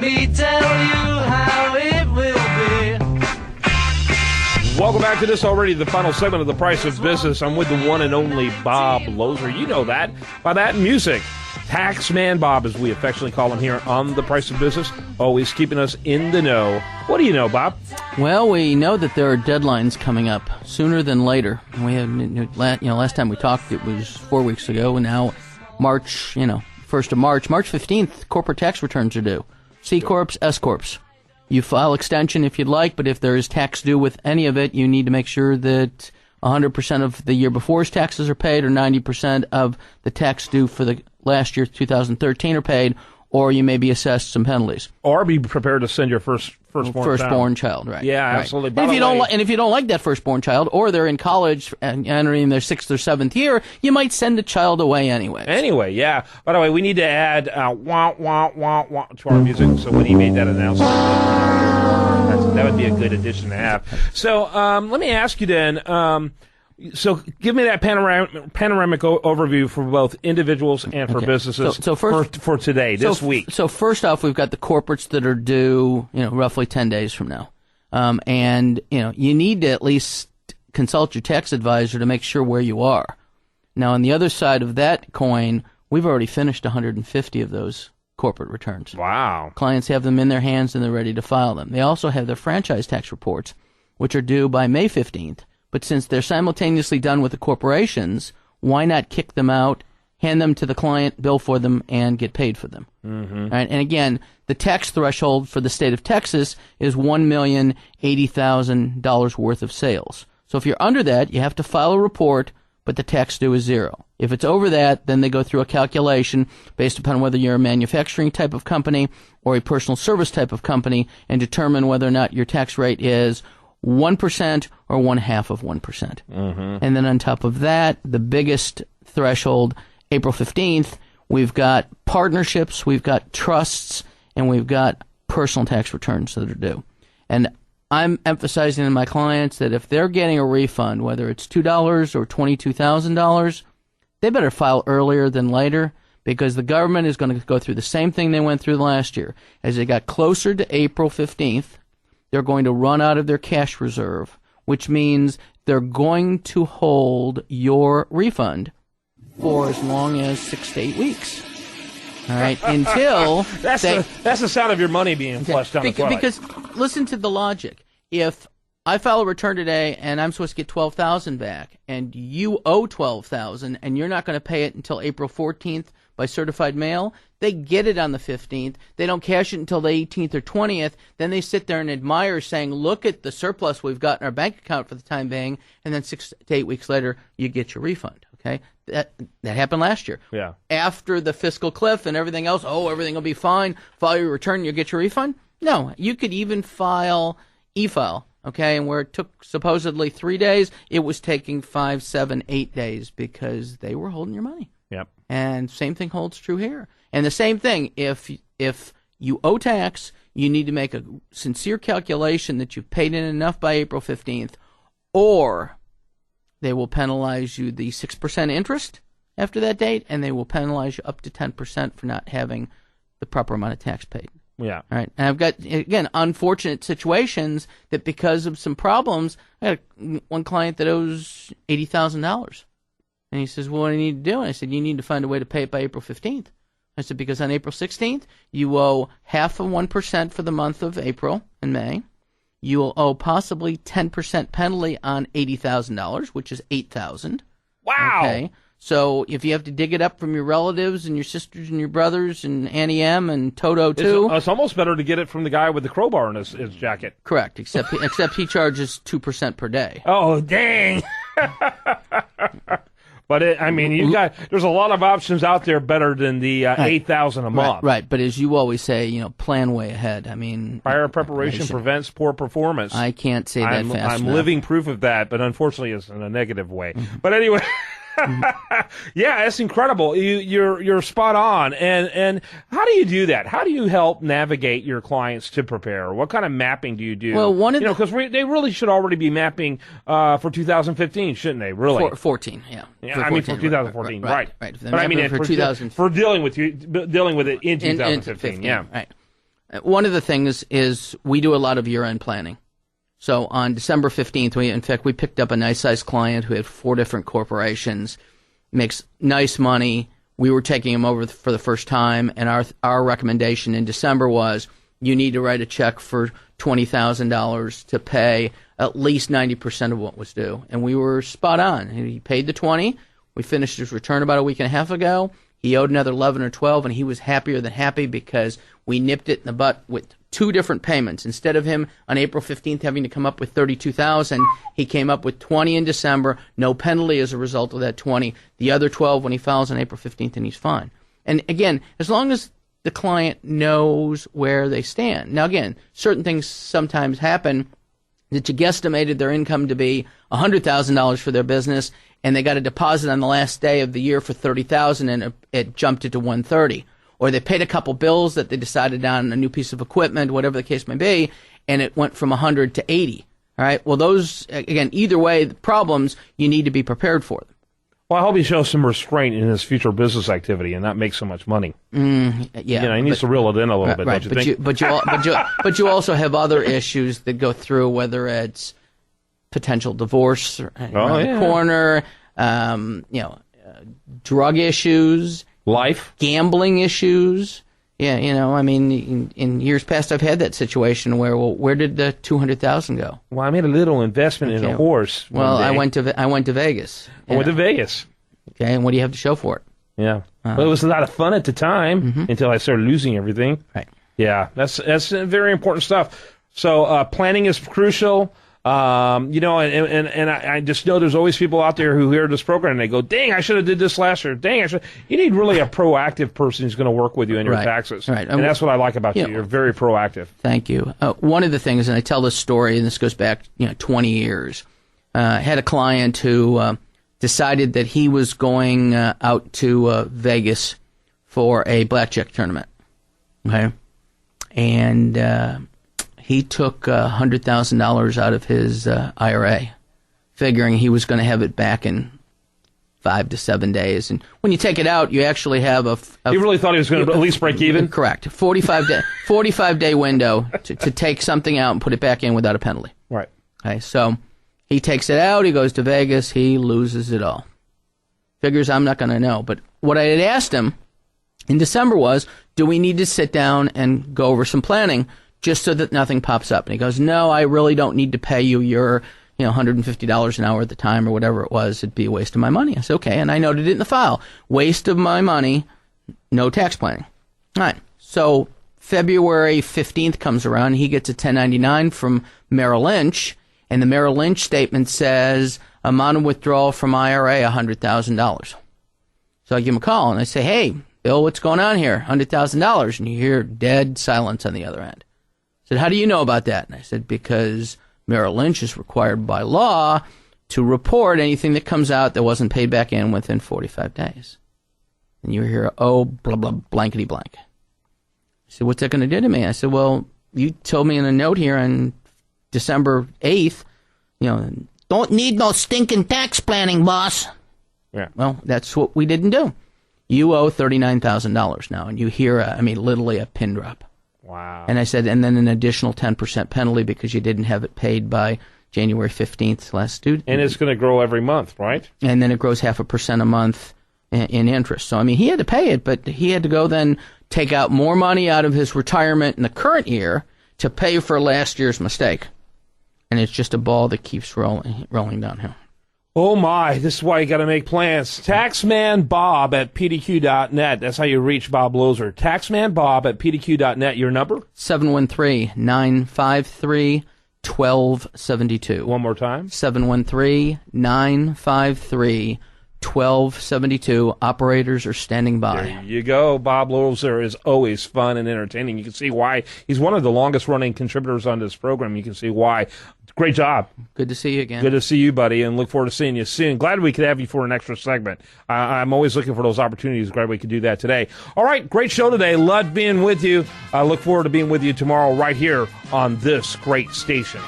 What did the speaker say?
me tell you how it will be. Welcome back to this already, the final segment of The Price of Business. I'm with the one and only Bob Loeser. You know that by that music. Taxman Bob, as we affectionately call him here on The Price of Business, always keeping us in the know. What do you know, Bob? Well, we know that there are deadlines coming up sooner than later. We have, last time we talked, it was 4 weeks ago, and now March, 1st of March, March 15th, corporate tax returns are due. C Corps, S Corps. You file extension if you'd like, but if there is tax due with any of it, you need to make sure that 100% of the year before's taxes are paid, or 90% of the tax due for the last year, 2013, are paid, or you may be assessed some penalties. Or be prepared to send your firstborn child, right? Yeah, right. absolutely. And if you don't like that firstborn child, or they're in college and entering their 6th or 7th year, you might send the child away anyway. Anyway, yeah. By the way, we need to add wah, wah, wah, wah to our music. So when he made that announcement, that would be a good addition to have. So let me ask you then. So give me that panoramic overview for both individuals and for businesses for today, this week. So first off, we've got the corporates that are due, roughly 10 days from now. And you need to at least consult your tax advisor to make sure where you are. Now, on the other side of that coin, we've already finished 150 of those corporate returns. Wow. Clients have them in their hands and they're ready to file them. They also have their franchise tax reports, which are due by May 15th. But since they're simultaneously done with the corporations, why not kick them out, hand them to the client, bill for them, and get paid for them? Mm-hmm. Right? And again, the tax threshold for the state of Texas is $1,080,000 worth of sales. So if you're under that, you have to file a report, but the tax due is zero. If it's over that, then they go through a calculation based upon whether you're a manufacturing type of company or a personal service type of company, and determine whether or not your tax rate is 1% or 1/2 of 1%. Mm-hmm. And then on top of that, the biggest threshold, April 15th, we've got partnerships, we've got trusts, and we've got personal tax returns that are due. And I'm emphasizing to my clients that if they're getting a refund, whether it's $2 or $22,000, they better file earlier than later, because the government is going to go through the same thing they went through last year. As they got closer to April 15th, they're going to run out of their cash reserve, which means they're going to hold your refund for as long as 6 to 8 weeks. All right, until that's the sound of your money being flushed down the toilet. Because listen to the logic. If I file a return today and I'm supposed to get $12,000 back, and you owe $12,000, and you're not going to pay it until April 14th by certified mail, they get it on the 15th. They don't cash it until the 18th or 20th. Then they sit there and admire, saying, look at the surplus we've got in our bank account for the time being, and then 6 to 8 weeks later, you get your refund. Okay, that happened last year. Yeah. After the fiscal cliff and everything else, everything will be fine. File your return, you'll get your refund. No, you could even file e-file. Okay, and where it took supposedly 3 days, it was taking 5, 7, 8 days, because they were holding your money. Yep. And same thing holds true here. And the same thing, if you owe tax, you need to make a sincere calculation that you've paid in enough by April 15th, or they will penalize you the 6% interest after that date, and they will penalize you up to 10% for not having the proper amount of tax paid. Yeah. All right. And I've got, again, unfortunate situations that because of some problems, I got one client that owes $80,000. And he says, well, what do I need to do? And I said, you need to find a way to pay it by April 15th. I said, because on April 16th, you owe 0.5 of 1% for the month of April and May. You will owe possibly 10% penalty on $80,000, which is $8,000. Wow. Okay. So if you have to dig it up from your relatives and your sisters and your brothers and Annie M and Toto too, it's almost better to get it from the guy with the crowbar in his jacket. Correct, except he charges 2% per day. Oh, dang! But there's a lot of options out there better than the $8,000 a month. Right. But as you always say, plan way ahead. I mean, prior preparation prevents poor performance. I can't say that fast enough. I'm living proof of that, but unfortunately, it's in a negative way. Mm-hmm. But anyway. Yeah, it's incredible. You're spot on. And how do you do that? How do you help navigate your clients to prepare? What kind of mapping do you do? Well, because they really should already be mapping for 2015, shouldn't they? Really? 14, yeah. Yeah, for 2014, right. But I mean, for 2000 for dealing with it in 2015, yeah. Right. One of the things is we do a lot of year-end planning. So on December 15th, we picked up a nice-sized client who had 4 different corporations, makes nice money. We were taking him over for the first time, and our recommendation in December was you need to write a check for $20,000 to pay at least 90% of what was due. And we were spot on. He paid the 20. We finished his return about a week and a half ago. He owed another 11 or 12, and he was happier than happy because we nipped it in the butt with 2 different payments. Instead of him on April 15th having to come up with $32,000, he came up with 20 in December, no penalty as a result of that 20. The other 12 when he files on April 15th, and he's fine. And again, as long as the client knows where they stand. Now again, certain things sometimes happen that you guesstimated their income to be $100,000 for their business, and they got a deposit on the last day of the year for $30,000, and it jumped it to $130,000. Or they paid a couple bills that they decided on a new piece of equipment, whatever the case may be, and it went from $100,000 to $80,000. All right. Well, those again, either way, the problems you need to be prepared for them. Well, I hope he shows some restraint in his future business activity and not make so much money. Yeah, he needs to reel it in a little bit, right, don't you think? But you also have other issues that go through, whether it's potential divorce around the corner, drug issues, life, gambling issues. Yeah, I mean, in years past, I've had that situation where did the $200,000 go? Well, I made a little investment in a horse. Well, I went to Vegas. I went to Vegas. Okay, and what do you have to show for it? Yeah, well, it was a lot of fun at the time until I started losing everything. Right. Yeah, that's very important stuff. So planning is crucial. And I just know there's always people out there who hear this program and they go, dang, I should have did this last year. Dang, you need really a proactive person who's going to work with you in your taxes. Right. And that's what I like about you. You're very proactive. Thank you. One of the things, and I tell this story, and this goes back, 20 years. I had a client who decided that he was going out to Vegas for a blackjack tournament. Okay. And he took $100,000 out of his IRA, figuring he was going to have it back in 5 to 7 days. And when you take it out, you actually have He really thought he was going to at least break even? Correct. 45-day window to take something out and put it back in without a penalty. Right. Okay, so he takes it out, he goes to Vegas, he loses it all. Figures I'm not going to know. But what I had asked him in December was, do we need to sit down and go over some planning just so that nothing pops up? And he goes, no, I really don't need to pay you your $150 an hour at the time or whatever it was. It'd be a waste of my money. I said, okay, and I noted it in the file. Waste of my money, no tax planning. All right, so February 15th comes around, he gets a 1099 from Merrill Lynch, and the Merrill Lynch statement says, amount of withdrawal from IRA, $100,000. So I give him a call, and I say, hey, Bill, what's going on here? $100,000. And you hear dead silence on the other end. I said, how do you know about that? And I said, because Merrill Lynch is required by law to report anything that comes out that wasn't paid back in within 45 days. And you hear, oh, blah, blah, blankety blank. I said, what's that going to do to me? I said, well, you told me in a note here on December 8th, don't need no stinking tax planning, boss. Yeah. Well, that's what we didn't do. You owe $39,000 now, and you hear, literally a pin drop. Wow. And I said, and then an additional 10% penalty because you didn't have it paid by January 15th last due. And it's going to grow every month, right? And then it grows 0.5% a month in interest. So, he had to pay it, but he had to go then take out more money out of his retirement in the current year to pay for last year's mistake. And it's just a ball that keeps rolling downhill. Oh, my. This is why you got to make plans. Taxmanbob at pdq.net. That's how you reach Bob Loeser. Taxmanbob at pdq.net. Your number? 713-953-1272. One more time. 713-953-1272. Operators are standing by. There you go. Bob Loeser is always fun and entertaining. You can see why. He's one of the longest-running contributors on this program. You can see why. Great job. Good to see you again. Good to see you, buddy, and look forward to seeing you soon. Glad we could have you for an extra segment. I'm always looking for those opportunities. Glad we could do that today. All right, great show today. Loved being with you. I look forward to being with you tomorrow right here on this great station.